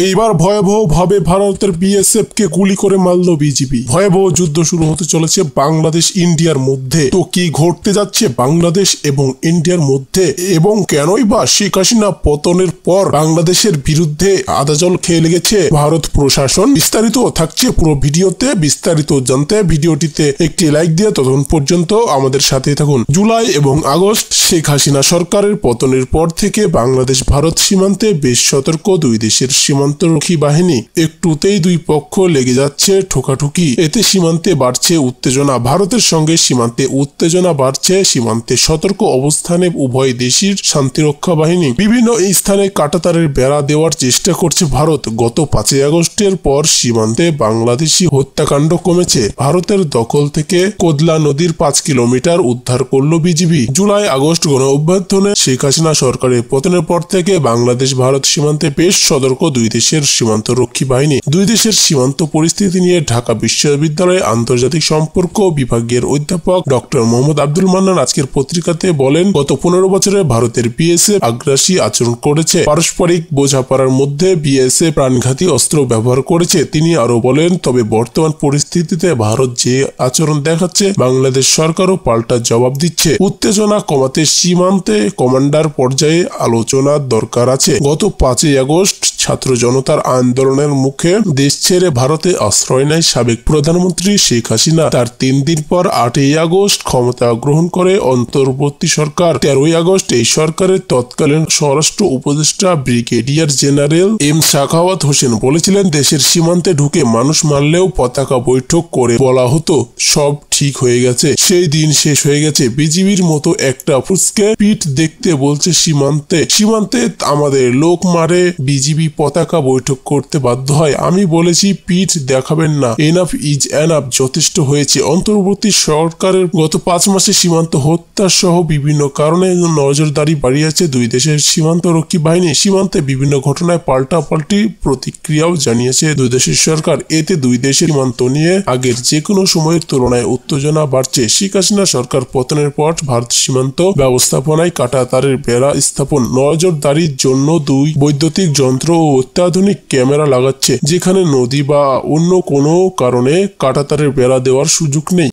এইবার ভয়াবহ ভাবে ভারতের বিএসএফ কে গুলি করে মারল বিজিবি। ভয়াবহ যুদ্ধ শুরু হতে চলেছে বাংলাদেশ ইন্ডিয়ার মধ্যে। তো কি ঘটতে যাচ্ছে বাংলাদেশ এবং ইন্ডিয়ার মধ্যে, এবং কেনই বা শেখ হাসিনা পতনের পর বাংলাদেশের বিরুদ্ধে আদা জল খেয়ে লেগেছে ভারত প্রশাসন? বিস্তারিত থাকছে পুরো ভিডিওতে। বিস্তারিত জানতে ভিডিওটিতে একটি লাইক দিয়ে ততক্ষণ পর্যন্ত আমাদের সাথে থাকুন। জুলাই এবং আগস্ট শেখ হাসিনা সরকারের পতনের পর থেকে বাংলাদেশ ভারত সীমান্তে বেশ সতর্ক দুই দেশের সীমান্তরক্ষী বাহিনী। একটুতেই দুই পক্ষ লেগে যাচ্ছে ঠোকাঠুকি। এতে সীমান্তে বাড়ছে উত্তেজনা। ভারতের সঙ্গে সীমান্তে উত্তেজনা বাড়ছে। সীমান্তে সতর্ক অবস্থানে উভয় দেশের শান্তিরক্ষা বাহিনী। বিভিন্ন স্থানে কাঁটাতারের বেড়া দেওয়ার চেষ্টা করছে ভারত। গত 5 আগস্টের পর সীমান্তে বাংলাদেশি হত্যাকাণ্ড কমেছে। ভারতের দখল থেকে কোদলা নদীর 5 কিলোমিটার উদ্ধার করল বিজিবি। জুলাই আগস্ট গণ অভ্যুত্থানে শেখ হাসিনা সরকারের পতনের পর থেকে বাংলাদেশ ভারত সীমান্তে বেশ সতর্ক দুই দেশের সীমান্ত রক্ষী বাহিনী। দুই দেশের সীমান্ত পরিস্থিতি নিয়ে ঢাকা বিশ্ববিদ্যালয়ের আন্তর্জাতিক সম্পর্ক বিভাগের অধ্যাপক ডক্টর মোহাম্মদ আব্দুল মান্নান আজকের পত্রিকাতে বলেন, গত 15 বছরে ভারতের বিএসএফ আগ্রাসী আচরণ করেছে। পারস্পরিক বোঝাপড়ার মধ্যে বিএসএফ প্রাণঘাতী অস্ত্র ব্যবহার করেছে। তিনি আরো বলেন, তবে বর্তমান পরিস্থিতিতে ভারত যে আচরণ দেখাচ্ছে বাংলাদেশ সরকারও পাল্টা জবাব দিচ্ছে। উত্তেজনা কমাতে সীমান্তে কমান্ডার পর্যায়ে আলোচনার দরকার আছে। গত 5 আগস্ট ছাত্র জনতার আন্দোলনের মুখে দেশ ছেড়ে ভারতে আশ্রয় নেয় সাবেক প্রধানমন্ত্রী শেখ হাসিনা। তার 3 দিন পর 8 আগস্ট ক্ষমতা গ্রহণ করে অন্তর্বর্তী সরকার। 13 আগস্ট এই সরকারের তৎকালীন স্বরাষ্ট্র উপদেষ্টা brigadier general M Sakhawat Hossain বলেছিলেন, দেশের সীমান্তে ঢুকে মানুষ মারলেও পতাকা বৈঠক করে বলা হতো সব ঠিক হয়ে গেছে। সেই দিন শেষ হয়ে গেছে। বিজিবির মতো একটা ফুসকে পিঠ দেখতে বলছে সীমান্তে আমাদের লোক মারে, বিজিবি পতাকা বৈঠক করতে বাধ্য হয়। আমি বলেছি পিঠ দেখাবেন না, এনাফ ইজ এনাফ, যথেষ্ট হয়েছে। অন্তর্বর্তী সরকারের গত 5 মাসে সীমান্ত হত্যা সহ বিভিন্ন কারণে নজরদারি বাড়িয়েছে দুই দেশের সীমান্ত রক্ষী বাহিনী। সীমান্তে বিভিন্ন ঘটনায় পাল্টাপাল্টি প্রতিক্রিয়াও জানিয়েছে দুই দেশের সরকার। এতে দুই দেশের সীমান্ত নিয়ে আগের যে কোনো সময়ের তুলনায় উত্তেজনা বাড়ছে। শেখ হাসিনা সরকার পতনের পর ভারত সীমান্ত ব্যবস্থাপনায় কাঁটাতারের বেড়া স্থাপন, নজরদারির জন্য 2 বৈদ্যুতিক যন্ত্র ও অত্যাধুনিক ক্যামেরা লাগাচ্ছে, যেখানে নদী বা অন্য কোনো কারণে কাঁটাতারের বেড়া দেওয়ার সুযোগ নেই।